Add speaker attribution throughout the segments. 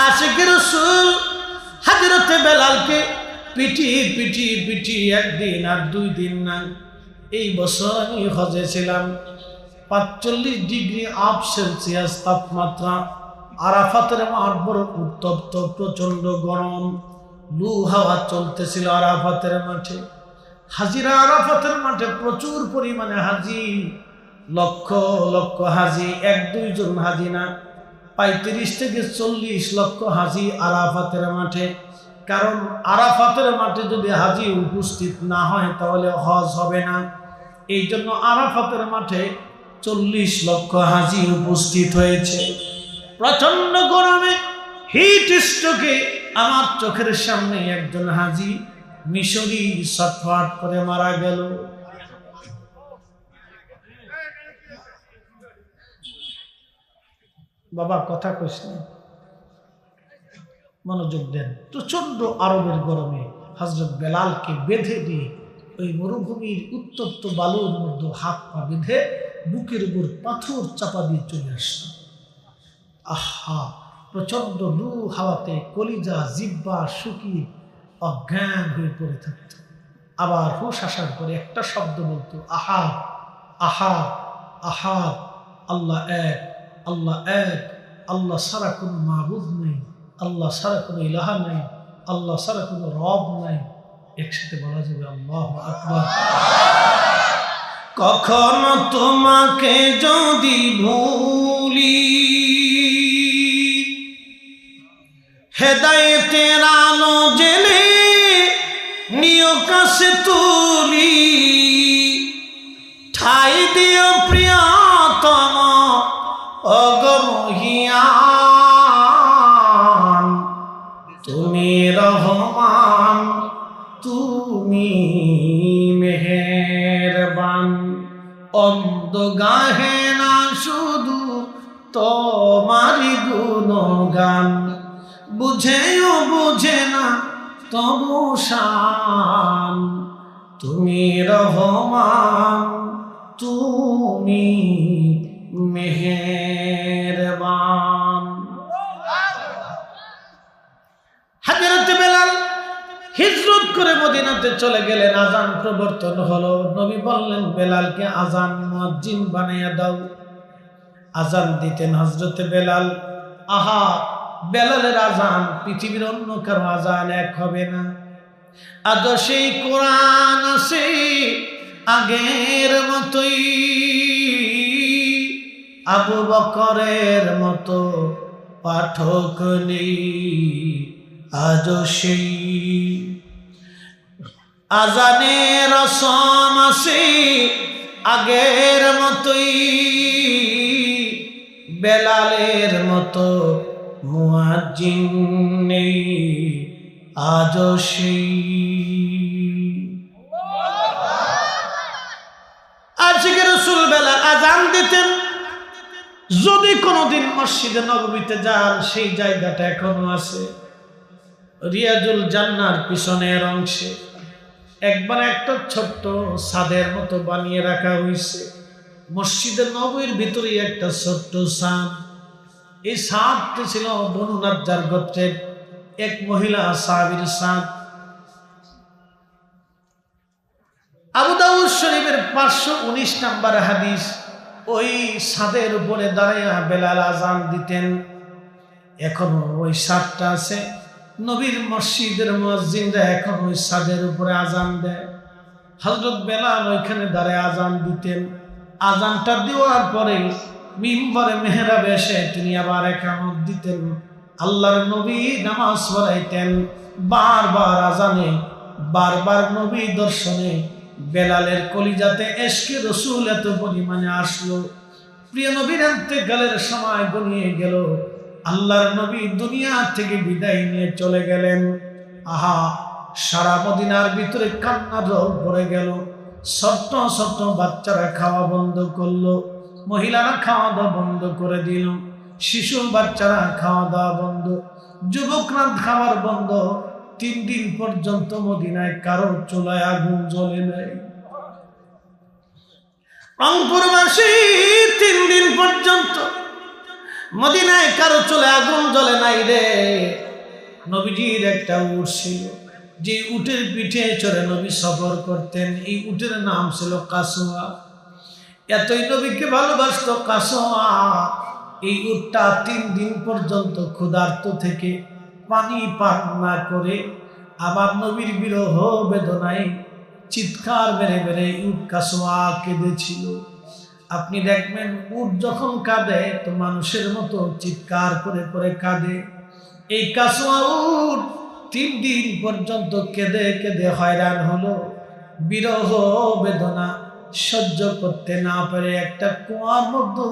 Speaker 1: আশিক রাসূল হযরতে বেলালকে পিটি একদিন আর 2 দিন না। এই বছর আমি হজে ছিলাম, 45 ডিগ্রি আপ সেলসিয়াস তাপমাত্রা, আরাফাতের মাঠ বড় উত্তপ্ত, প্রচন্ড গরম, লু হাওয়া চলতেছিল আরাফাতের মাঠে। হাজিরা আরাফাতের মাঠে প্রচুর পরিমাণে হাজি, লক্ষ লক্ষ হাজি, 1-2 জন হাজি না, 35 থেকে 40 লক্ষ হাজি আরাফাতের মাঠে। কারণ আরাফাতের মাঠে যদি হাজি উপস্থিত না হয় তাহলে হজ হবে না। এই জন্য আরাফাতের মাঠে 40 লক্ষ হাজি উপস্থিত হয়েছে। প্রচন্ড গরমে হিট স্ট্রোকে আমার চোখের সামনে একজন হাজি মিশরি ছটফট করে মারা গেল। বাবা কথা কইস না, মনোযোগ দেন। প্রচন্ড আরবের গরমে হযরত বেলালকে বেঁধে দিয়ে ওই মরুভূমির উত্তপ্ত বালুর মধ্যে হাত পা বেঁধে বুকের উপর পাথর চাপা দিয়ে চলে আসতো। আহা, প্রচন্ড লু হাওয়াতে কলিজা জিহ্বা শুকিয়ে অজ্ঞান হয়ে পড়ে থাকত। আবার হুশ আসার পরে একটা শব্দ বলতো, আহাদ আহাদ আহাদ, আল্লাহ এক, আল্লাহ এক, আল্লাহ ছাড়া কোনো মাবুদ নেই, আল্লাহ ছাড়া কোনো ইলাহা নেই, আল্লাহ ছাড়া কোনো রব নাই। একসাথে বলা যাবে আল্লাহু আকবার। কখনো তোমাকে যদি ভুলি, হেদায়েতের আলো জেলে নিয় কাছে তুলি, ঠাই দিও প্রিয়তম অগমহিয়ান, তুমি রহমান, তুমি মেহেরবান। অন্ধ গাহে না শুধু তোমারি গুণগান, বুঝেও বুঝে না তবু শান, তুমি রহমান, তুমি মেহেরবান। হযরত বেলাল হিজরত করে মদিনাতে চলে গেলেন। আজান প্রবর্তন হলো। নবী বললেন বেলালকে আজান মুয়াজ্জিন বানিয়ে দাও। আজান দিতেন হযরত বেলাল। আহা, বেলালের আজান পৃথিবীর অন্য কারো আজান এক হবে না। আজ সেই কোরআন আছে আগের মতোই, আবু বকরের মতো পাঠক নেই। আজ সেই আজানের রসম আছে আগের মতোই, বেলালের মতো মুয়াজ্জিন নেই। আজ সেই আশিক রাসূল বেলাল আজান দিতেন। যদি কোনোদিন মসজিদে নববীতে যান, সেই জায়গাটা এখনো আছে রিয়াজুল জান্নার পিছনের অংশে। একবার একটা ছোট্ট ছাদের মতো বানিয়ে রাখা হয়েছে। মসজিদে নববীর ভিতরে একটা ছোট্ট ছাদ। এই ছাদটি ছিল বনু নাজ্জার গোত্রের এক মহিলা সাহাবীর ছাদ। আবু দাউদ শরীফের 519 নম্বর হাদিস। ওই ছাদের উপরে দাঁড়িয়ে বেলাল আজান দিতেন। এখনো ওই ছাদটা আছে। নবীর মসজিদের মুয়াজ্জিনরা এখন ওই ছাদের উপরে আজান দেয়। হযরত বেলাল ওইখানে দাঁড়িয়ে আজান দিতেন। আজানটা দেওয়ার পরে মিম্বরে মেহরাবে এসে তিনি আবার ইকামত দিতেন। আল্লাহর নবী নামাজ পড়াইতেন। বারবার আজানে, বারবার নবী দর্শনে বেলালের কলিজাতে ইশকে রাসূল এত পরিমাণে আসলো। প্রিয় নবীর ইন্তেকালের সময় গনিয়ে গেল। আল্লাহর নবী দুনিয়া থেকে বিদায় নিয়ে চলে গেলেন। আহা, সারা মদিনার ভিতরে কান্নার রোল পড়ে গেল। ছোট্ট ছোট্ট বাচ্চারা খাওয়া বন্ধ করলো, মহিলারা খাওয়া দাওয়া বন্ধ করে দিল, শিশু বাচ্চারা খাওয়া দাওয়া বন্ধ, যুবকরা খাবার বন্ধ। 3 দিন পর্যন্ত মদিনায় কারো চুলায় আগুন জ্বলে নাই। রংপুরবাসী 3 দিন পর্যন্ত মদিনায় কারো চলে আগুন জ্বলে নাই রে। নবীজির একটা উট ছিল, যে উটের পিঠে চড়ে নবী সফর করতেন। এই উটের নাম ছিল কাসওয়া। এতই নবীকে ভালোবাসতো কাসওয়া, এই উটটা 3 দিন পর্যন্ত ক্ষুধার্ত থেকে পানি পান না করে আবার নবীর বিরহ বেদনায় চিৎকার মেরে মেরে উট কাসওয়া কেঁদেছিল। আপনি দেখবেন উট যখন কাঁদে তো মানুষের মতো চিৎকার করে করে কাঁদে। এই কাসওয়া উট 3 দিন পর্যন্ত কেঁদে কেঁদে হয়রান হলো, বিরহ বেদনা সহ্য করতে না পারে একটা কুয়ার মধ্যে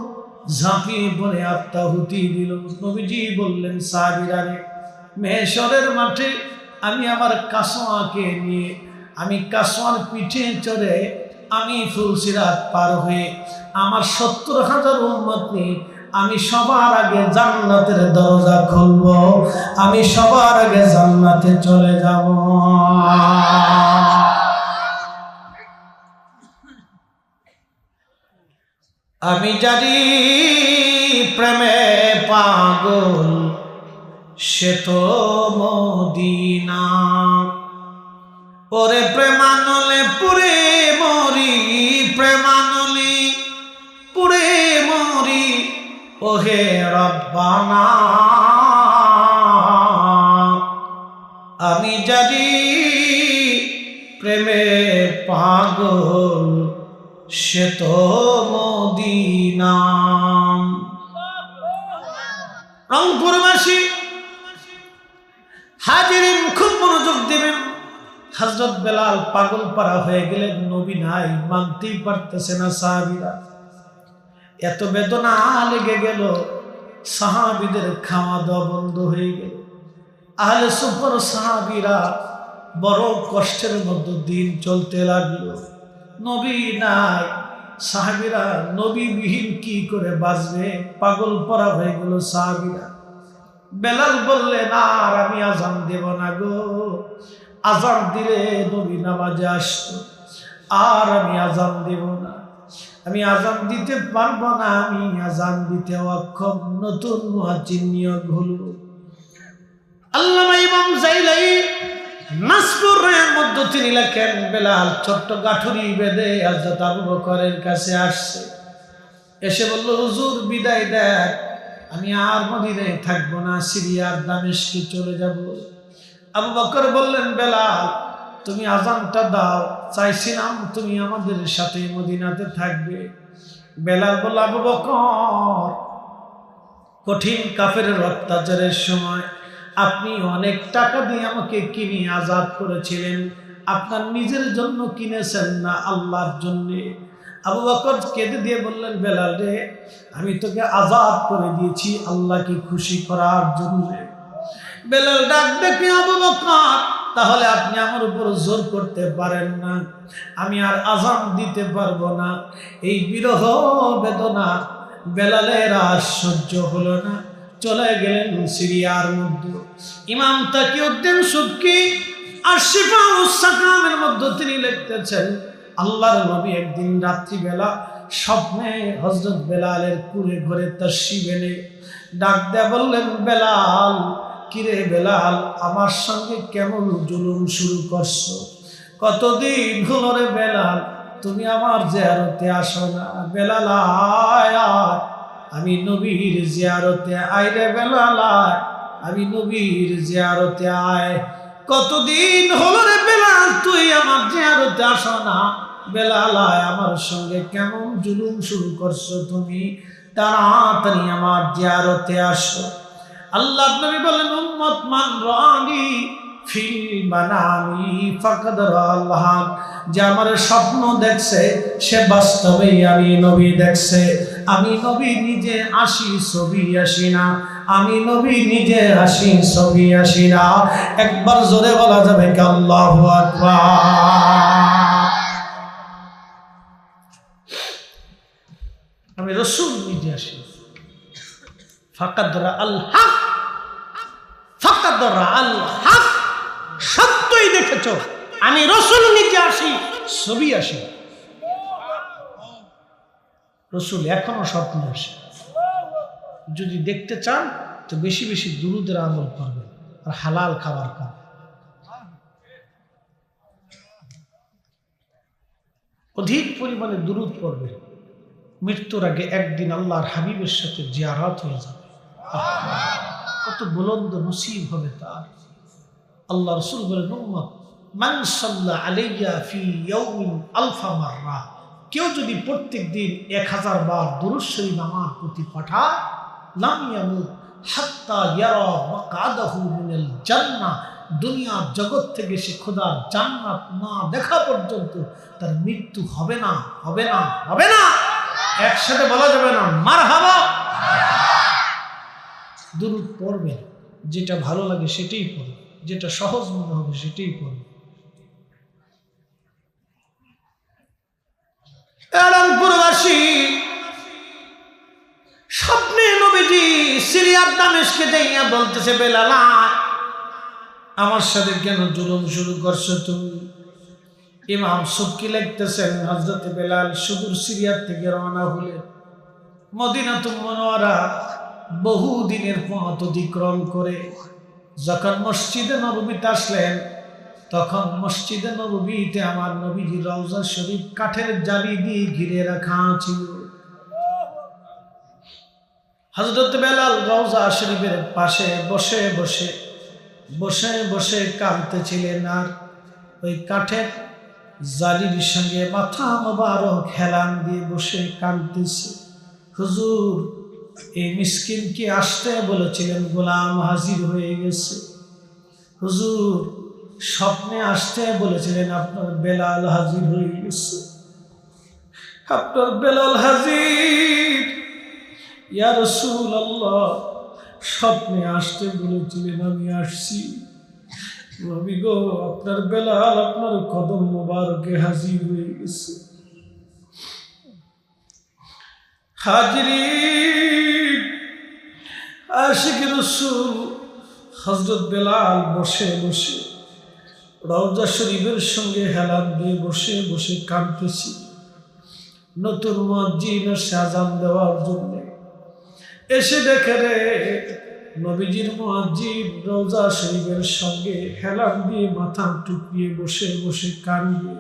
Speaker 1: ঝাঁপিয়ে পড়ে আত্মাহুতি দিল। নবীজি বললেন, সাহাবীরা রে, মেহেশরের মাঠে আমি আমার কাসওয়াকে নিয়ে, আমি কাসওয়ার পিঠে চড়ে আমি ফুলসিরাত পার হয়ে আমার 70,000 উম্মত নিয়ে আমি সবার আগে জান্নাতের দরজা খুলব, আমি সবার আগে জান্নাতে চলে যাব। আমি জানি প্রেমে পাগল সে তো মদিনা, ওরে প্রেমানলে পুরে মরি, প্রেমানলে পুরে মরি, ওহে রব্বানা। আমি জানি প্রেমে পাগল সে তো মদিনা। রংপুরবাসী হাজিরিন খুব মনোযোগ দিবেন। হযরত বেলাল পাগল পারা হয়ে গেলেন, নবী নাই, মানতেই পারতেছে না সাহাবীরা। এত বেদনা লেগে গেল, সাহাবীদের খাওয়া দাওয়া বন্ধ হয়ে গেল। আহলে সুফর সাহাবীরা বড় কষ্টের মধ্যে দিন চলতে লাগলো। নবী নাই, সাহাবীরা নবীবিহীন কি করে বাঁচবে, পাগল পরা হয়ে গেল সাহাবীরা। বেলাল বললেন, আর আমি আজান দেব না গো, আজান দিলে নবী নামাজে আসতো, আর আমি আজান দেব না, আমি আজান দিতে পারবো না, আমি আজান দিতে অক্ষম। নতুন মুয়াজ্জিন নিয়োগ হলো। আল্লামা ইমাম জাইলাই নাসপুরের মধ্যে তিনি লেখেন, বেলাল ছোট্ট গাঠুরি বেঁধে হযরত আবু বকরের কাছে আসছে, এসে বলল, হুজুর বিদায় দেন, আমি আর মদিনায় থাকবো না, সিরিয়ার দামেস্কে চলে যাব। আবু বকর বললেন, বেলাল তুমি আজানটা দাও, চাইছিলাম তুমি আমাদের সাথে মদিনাতে থাকবে। বেলাল বলল, আবু বকর, কঠিন কাফেরের অত্যাচারের সময় আপনি অনেক টাকা দিয়ে আমাকে কিনে আজাদ করেছিলেন, আপনার নিজের জন্য কিনেছেন না আল্লাহর জন্য। আবু বকর কেঁদে দিয়ে বললেন, বেলাল রে, আমি তোকে আজাদ করে দিয়েছি আল্লাহকে খুশি করার জন্য। বেলাল ডাক দেখে, আবু বকর, তাহলে আপনি আমার উপর জোর করতে পারেন না, আমি আর আজান দিতে পারবো না। এই বিরহ বেদনা বেলালের আর সহ্য হলো না, চলে গেলেন সিরিয়ার মধ্যে। ইমাম তাকিউদ্দিন সুবকি আর শিফাউস সাকামের মধ্যে তিনি লিখতেছেন, আল্লাহর নবী একদিন রাত্রিবেলা স্বপ্নে হযরত বেলালের কুরে ঘরে তাশরিফ এনে ডাক দেয়া বললেন, বেলাল, কিরে বেলাল, আমার সঙ্গে কেমন জুলুম শুরু করছো? কতদিন হলো রে বেলাল তুমি আমার জিয়ারতে আসো না? বেলাল আয় আয়, আমি নবীর জিয়ারতে আয় রে বেলাল আয়, আমি নবীর জিয়ারতে আয়। কতদিন হলো রে বেলাল তুই আমার জিয়ারতে আসো না? বেলাল আয়, আমার সঙ্গে কেমন জুলুম শুরু করছো তুমি? তাড়াতাড়ি আমার জিয়ারতে আসো। আল্লাহ নবী বলেন, উম্মত মান রানি ফিল মানামি ফাকাদ রাআল্লাহ, যে আমার স্বপ্ন দেখছে সে বাস্তবেই আমি নবী দেখছে। আমি নবী নিজে আসি ছবি আসি না, আমি নবী নিজে আসি ছবি আসি না। একবার জোরে বলা যাবে কি আল্লাহু আকবার? আমি রাসূল নিজে আসি। ফাকাদ রাআল হক, ফাকাদ রাআল হক, সত্যই দেখেছ, আমি রাসূল নিজে আসি ছবি আসি। রাসূল এখনো স্বপ্ন আসে। যদি দেখতে চান তো বেশি বেশি দুরুদের আমল করবেন আর হালাল খাবার খান। অধিক পরিমাণে দুরুদ পড়বেন। মৃত্যুর আগে একদিন আল্লাহর হাবিবের সাথে জিয়ারত হয়ে যাবে। কত বুলন্দ নসিব হবে তার। আল্লাহ রাসূল বলেন, উম্মত মান সাল্লা আলাইয়া ফি ইয়াউমিন আলফা মাররা, কেউ যদি প্রত্যেক দিন 1000 বার দুরূদ শরীফ আমার প্রতি পাঠায়, লাম ইয়ামুত হাত্তা ইয়ারা মাকআদাহু মিনাল জান্নাহ, দুনিয়ার জগৎ থেকে সে খোদার জান্নাত না দেখা পর্যন্ত তার মৃত্যু হবে না, হবে না, হবে না। একসাথে বলা যাবে না মারহাবা। দুরূদ পড়বেন, যেটা ভালো লাগে সেটাই পড়বেন, যেটা সহজ মনে হবে সেটাই পড়বেন। রংপুরবাসী স্বপ্নে নবীজি সিরিয়ার দামেশকে যাইয়া বলতেছে, বেলাল আমার সাথে কেন জুলুম শুরু করছো তুমি? ইমাম সুবকি লিখতেছেন, হযরত বেলাল সুদূর সিরিয়ার থেকে রওনা হলেন। মদিনাতুল মুনাওয়ারা বহু দিনের পথ অতিক্রম করে যখন মসজিদে নববীতে আসলেন, তখন মসজিদে নববীতে আমার নবীজি রওজা শরীফ কাঠের জালি দিয়ে ঘিরে রাখা ছিল। হযরত বেলাল রওজা শরীফের পাশে বসে বসে বসে বসে কাঁদতেছিলেন, আর ওই কাঠের জালির সঙ্গে মাথা মোবারক হেলান দিয়ে বসে কাঁদতেছে। হুজুর, এই মিসকিনকে আসতে বলেছিলেন, গোলাম হাজির হয়ে গেছে। হুজুর, স্বপ্নে আসতে বলেছিলেন, আপনার বেলাল হাজির হয়ে গেছে। আপনার বেলাল হাজির। ইয়া রাসূলুল্লাহ, স্বপ্নে আসতে বলেছিলেন, আমি আসছি। নবী গো, আপনার বেলাল আপনার কদম মোবারকে হাজির হয়ে গেছে। হাজিরিন, আশিক রাসূল হযরত বেলাল বসে বসে রওজা শরীফের সঙ্গে হেলান দিয়ে বসে বসে কাঁদতেছি। নতুন মুয়াজ্জিন আযান দেওয়ার জন্য এসে দেখে রে, নবীজির মুয়াজ্জিন রওজা শরীফের সঙ্গে হেলান দিয়ে মাথা টুকিয়ে বসে বসে কাঁদে।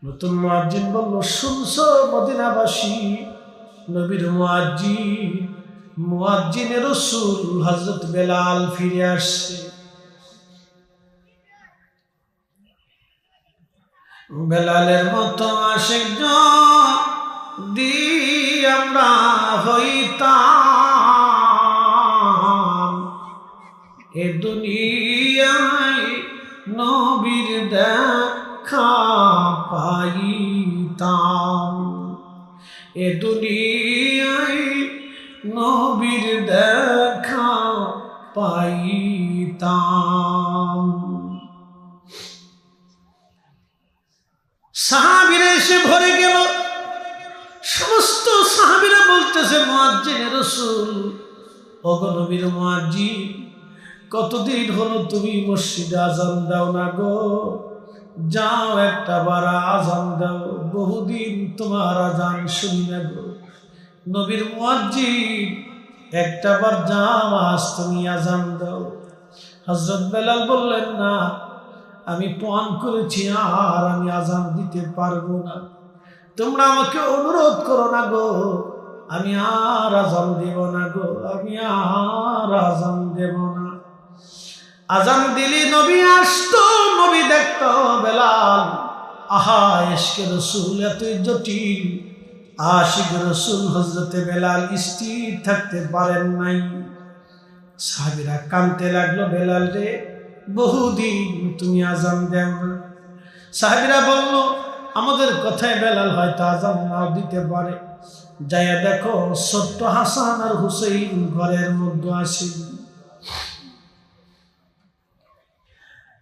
Speaker 1: নতুন মুয়াজ্জিন বলল, শুনছো মদিনাবাসী, নবীর মুয়াজ্জিনে রাসূল হযরত বেলাল ফিরে আসছে। বেলালের মতো আশিক যদি আমরা হইতাম, এ দুনিয়ায় নবীর দেখা পাইতাম, এ দুনিয়ায় নবীর দেখা পাইতাম। সাহাবীরা এসে ভরে গেল। সমস্ত সাহাবীরা বলতেছে, মুয়াজ্জিনে রাসূল, ওগো নবীর মুয়াজ্জিন, কতদিন হলো তুমি মসজিদে আযান দাও না গো, যাও একটা বার আযান দাও, বহুদিন তোমার আযান শুনি না গো। নবীর মুয়াজ্জিন, একটা বার যাও, আজ তুমি আযান দাও। হযরত বেলাল বললেন, না, আমি পান করেছি, আর আমি আযান দিতে পারবো না। তোমরা আমাকে অনুরোধ করো না গো, আমি আর আযান দেব না গো, আমি আর আযান দেব না। আযান দিলি নবী আসতো, নবী দেখতো বেলাল। আহা, ইশকে রাসূল এত জটিল। আশিক রাসূল হযরতে বেলাল স্থির থাকতে পারেন নাই। সাহাবীরা কাঁদতে লাগলো, বেলাল রে, বহুদিন তুমি আযান দেও না। সাহাবীরা বলল, আমাদের কথায় বেলাল হয়তো আযান নাও দিতে পারে, যাইয়া দেখো ছোট্ট হাসান আর হুসাইন ঘরের মধ্যে আসে।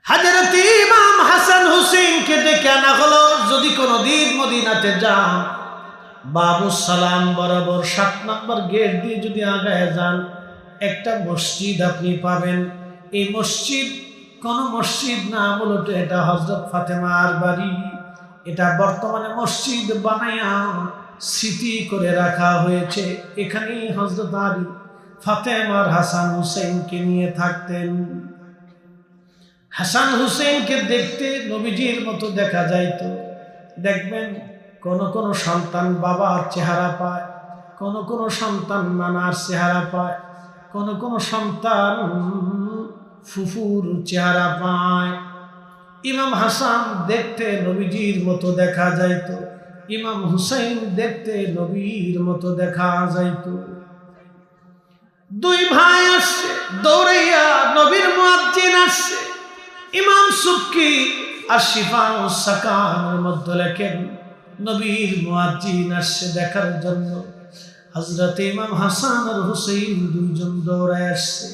Speaker 1: হযরত ইমাম হাসান হুসাইনকে ডেকে আনা হলো। যদি কোনোদিন মদিনাতে যান, বাবুস সালাম বরাবর 7 নম্বর গেট দিয়ে যদি আগায় যান, একটা মসজিদ আপনি পাবেন। এই মসজিদ কোন মসজিদ না, মূলত এটা হযরত ফাতেমার বাড়ি। এটা বর্তমানে মসজিদ বানায়া স্মৃতি করে রাখা হয়েছে। এখানেই হযরত আলী ফাতেমা আর হাসান হুসাইনকে নিয়ে থাকতেন। হাসান হুসাইনকে দেখতে নবীজির মতো দেখা যাইত। দেখবেন কোন কোন সন্তান বাবার চেহারা পায়, কোন কোন সন্তান নানার চেহারা পায়, কোন কোন সন্তান ফুফুর চেহারা পায়। ইমাম হাসান দেখতে নবীজির মতো দেখা যাইত, ইমাম হুসাইন দেখতে নবীর মতো দেখা যাইত। দুই ভাই আসছে দৌড়াইয়া, নবীর মুয়াজ্জিন আসছে। ইমাম সুবকি আর শিফাউস সাকানের মধ্যে লেখেন নবীর মুয়াজ্জিন আসছে দেখার জন্য। হযরত ইমাম হাসান আর হুসাইন দুইজন দৌড়ায় আসছে।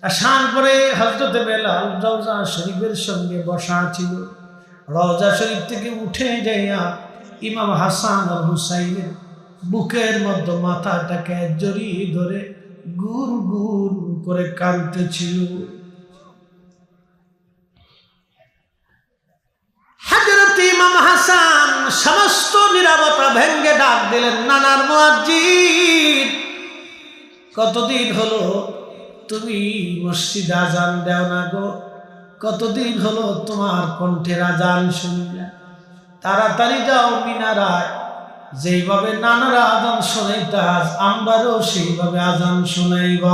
Speaker 1: আসার পরে হযরত বেলাল রওজা শরীফের সঙ্গে বসা ছিল। রওজা শরীফ থেকে উঠে যাইয়া ইমাম হাসান আর হুসাইনের বুকের মধ্যে মাথাটাকে জড়িয়ে ধরে গুন গুন করে কাঁদতেছিল। হযরত ইমাম হাসান সমস্ত নীরবতা ভেঙ্গে ডাক দিলেন, নানার মুয়াজ্জিন, কতদিন হলো তুমি মসজিদে আজান দেও না গো? কতদিন হলো তোমার কণ্ঠের আজান শুনি না? তাড়াতাড়ি যাও মিনারায়, যেইভাবে নানারা আজান শোনাইতা আমরাও সেইভাবে আজান শোনাইব।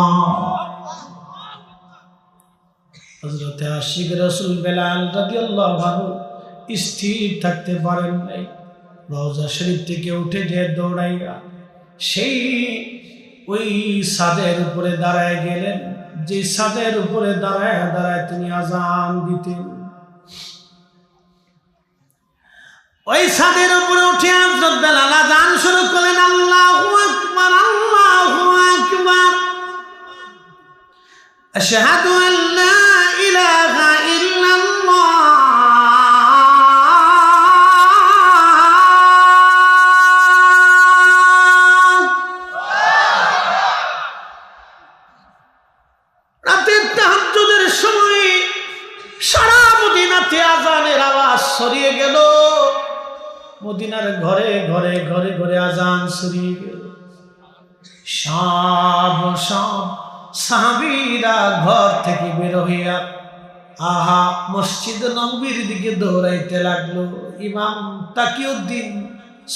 Speaker 1: হযরত আশিক রাসূল বেলাল রাদিয়াল্লাহু আনহু স্থির থাকতে পারেন নাই। রওজা শরীফ থেকে উঠে যে দৌড়াইয়া সেই ওই ছাদের উপরে দাঁড়ায় গেলেন, যে ছাদের উপরে দাঁড়ায় দাঁড়ায় তিনি আজান দিতেন। ওই ছাদের উপরে উঠে হযরত বেলাল আজান শুরু করলেন, আল্লাহু আকবার, আল্লাহু আকবার, আশহাদু আল্লা ইলাহা ইল্লাল্লাহ, রাতের তাহাজ্জুদের সময় সারা মদিনাতে আজানের আওয়াজ ছড়িয়ে গেল। মদিনার ঘরে ঘরে ঘরে ঘরে আজান ছড়িয়ে গেল। সব সাহাবীরা ঘর থেকে বের হইয়া মসজিদ নববীর দিকে দৌড়াইতে লাগলো। ইমাম তাকিউদ্দিন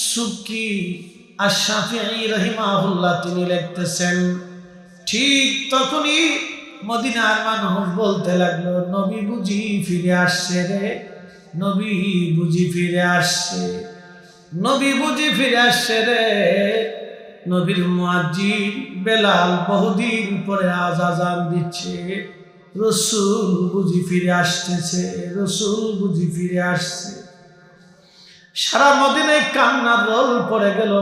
Speaker 1: সুবকি আশ-শাফিঈ রাহিমাহুল্লাহ তিনি লিখতেছেন, ঠিক তখনই মদিনার মানুষ বলতে লাগলো, নবী বুঝি ফিরে আসছে রে, নবী বুঝি ফিরে আসছে, নবী বুঝি ফিরে আসছে রে। নবীর মুয়াজ্জিন বেলাল বহুদিন পরে আজ আজান দিচ্ছে, রাসূল বুঝি ফিরে আসতেছে, রাসূল বুঝি ফিরে আসছে। সারা মদিনায় কান্নার রোল পড়ে গেল।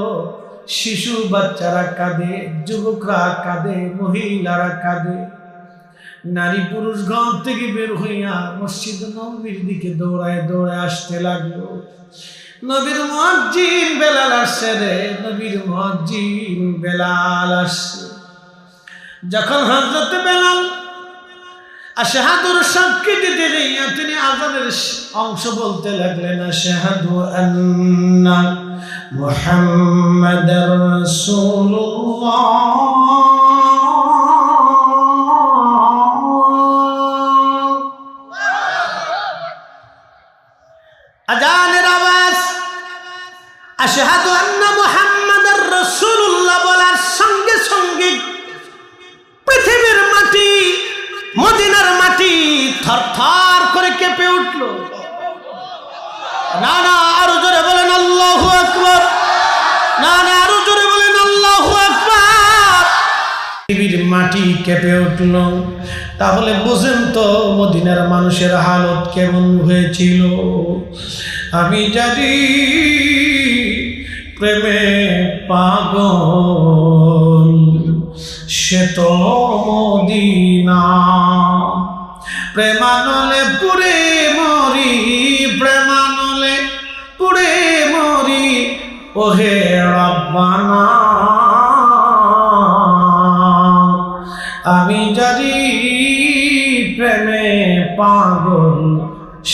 Speaker 1: শিশু বাচ্চারা কাঁদে, যুবকরা কাঁদে, মহিলারা কাঁদে। নারী পুরুষ ঘর থেকে বের হইয়া মসজিদ নববীর দিকে দৌড়ায় দৌড়ায় আসতে লাগলো। নবীর মুয়াজ্জিন বেলাল আসছে রে, নবীর মুয়াজ্জিন বেলাল আসছে। যখন হযরত বেলাল আশহাদুর সাক্ষী দিতে যাইয়া তিনি আযানের অংশ বলতে লাগলেন, আশহাদু আন্না মুহাম্মাদার রাসূলুল্লাহ, আজানের আওয়াজ আশহাদু আন্না মুহাম্মাদার রাসূলুল্লাহ বলার সঙ্গে সঙ্গে পৃথিবীর মাটি, মদিনার মাটি থরথর করে কেঁপে উঠল। না না আরো জোরে বলেন আল্লাহু আকবার, না না আরো জোরে বলেন আল্লাহু আকবার। পৃথিবীর মাটি কেঁপে উঠল। তাহলে বুঝেন তো মদিনার মানুষের হালত কেমন হয়েছিল। আমি জানি প্রেমে পাগল সে তো মদিনা, প্রেমানলে পুরে মরি, প্রেমানলে পুরে মরি, ওহে রব্বানা। আমি জানি প্রেমে পাগল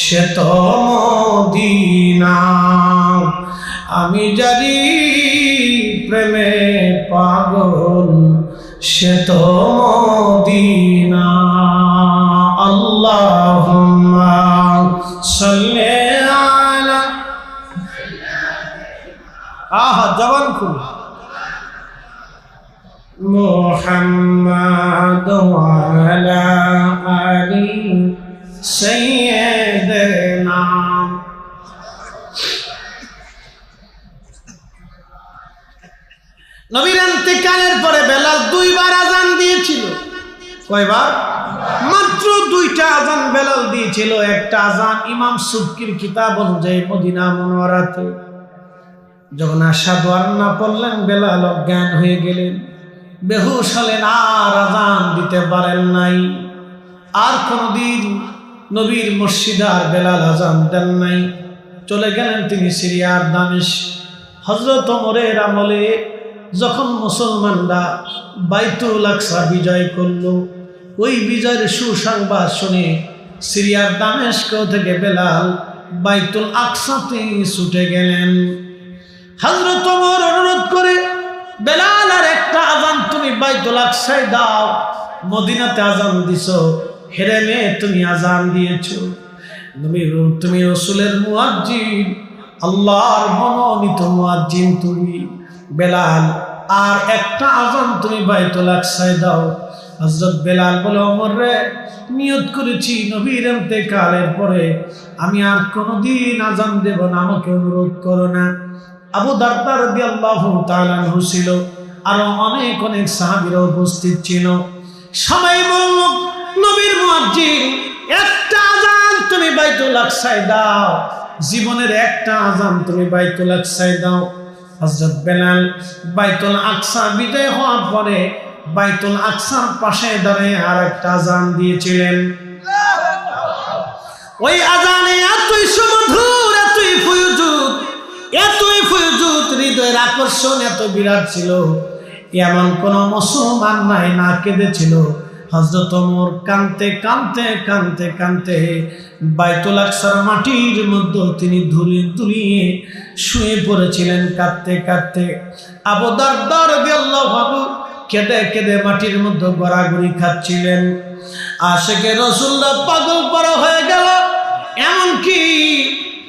Speaker 1: সে তো মদিনা, আমি জানি প্রেমে পাগল সে তো মদিনা। আল্লাহুম্মা সাল্লি আলা জবান খুল মুহাম্মাদ ওয়া আলা আলি সাইয়্যিদিনা। নবীর ইন্তেকালের পরে বেলাল দুইবার আজান দিয়েছিল। কয়বার? মাত্র দুইটা আজান বেলাল দিয়েছিল। একটা আজান ইমাম সুবকির কিতাব অনুযায়ী মদিনা মুনওয়ারাতে যখন আশহাদু আন্না পড়লেন, বেলাল অজ্ঞান হয়ে গেলেন, বেহুশ হলেন, আর আজান দিতে পারেন নাই। আর কোনদিন নবীর মসজিদে আর বেলাল আজান দেন নাই। চলে গেলেন তিনি সিরিয়ার দামেস্ক। হযরত ওমরের আমলে যখন মুসলমানরা বাইতুল আকসা বিজয় করল, ওই বিজয়ের সুসংবাদ শুনে সিরিয়ার দামেস্ক থেকে বেলাল বাইতুল আকসাতে ছুটে গেলেন। হযরত ওমর অনুরোধ করে, বেলাল আর একটা আজান তুমি বাইতুল আকসায় দাও, মদিনাতে আজান দিছো, হেরেমে তুমি আজান দিয়েছো, তুমি রাসূলের মুয়াজ্জিন, আল্লাহর মনোনীত মুয়াজ্জিন তুমি। বেলাল আর একটা আজান তুমি বাইতুল আকসায় দাও। হযরত বেলাল বলে, ওমর রে, নিয়ত করেছি নবীর ইন্তেকালের পরে আমি আর কোনোদিন আজান দেব না, আমাকে অনুরোধ করো না। আবু দারদা রাদিয়াল্লাহু তাআলা আনহু ছিল, আরো অনেক অনেক সাহাবীরা উপস্থিত ছিল। সবাই বলল, নবীর মুয়াজ্জিন, একটা আজান তুমি বাইতুল আকসায় দাও, জীবনের একটা আজান তুমি বাইতুল আকসায় দাও। হযরত বেলাল বাইতুল আকসা বিজয় হওয়ার পরে বাইতুল আকসার পাশে দাঁড়িয়ে আর একটা আজান দিয়েছিলেন। ওই আজানে এতই সুমধুর, এতই ফয়জুদ, হৃদয়ের আকর্ষণ এত বিরাট ছিল, এমন কোন মুসলমান নাই না কেঁদেছিল। হযরত ওমর কাঁদতে কাঁদতে কাঁদতে কাঁদতে বাইতুল আকসার মাটির মধ্যে তিনি ধুলিয়ে শুয়ে পড়েছিলেন কাঁদতে কাঁদতে। আবু দারদা রাদিয়াল্লাহু আনহু কেঁদে কেঁদে মাটির মধ্যে গড়াগড়ি খাচ্ছিলেন। আশিকে রাসূলরা পাগল পারা হয়ে গেল, এমনকি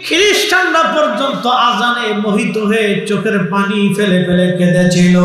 Speaker 1: খ্রিস্টানরা পর্যন্ত আজানে মোহিত হয়ে চোখের পানি ফেলে ফেলে কেঁদেছিল।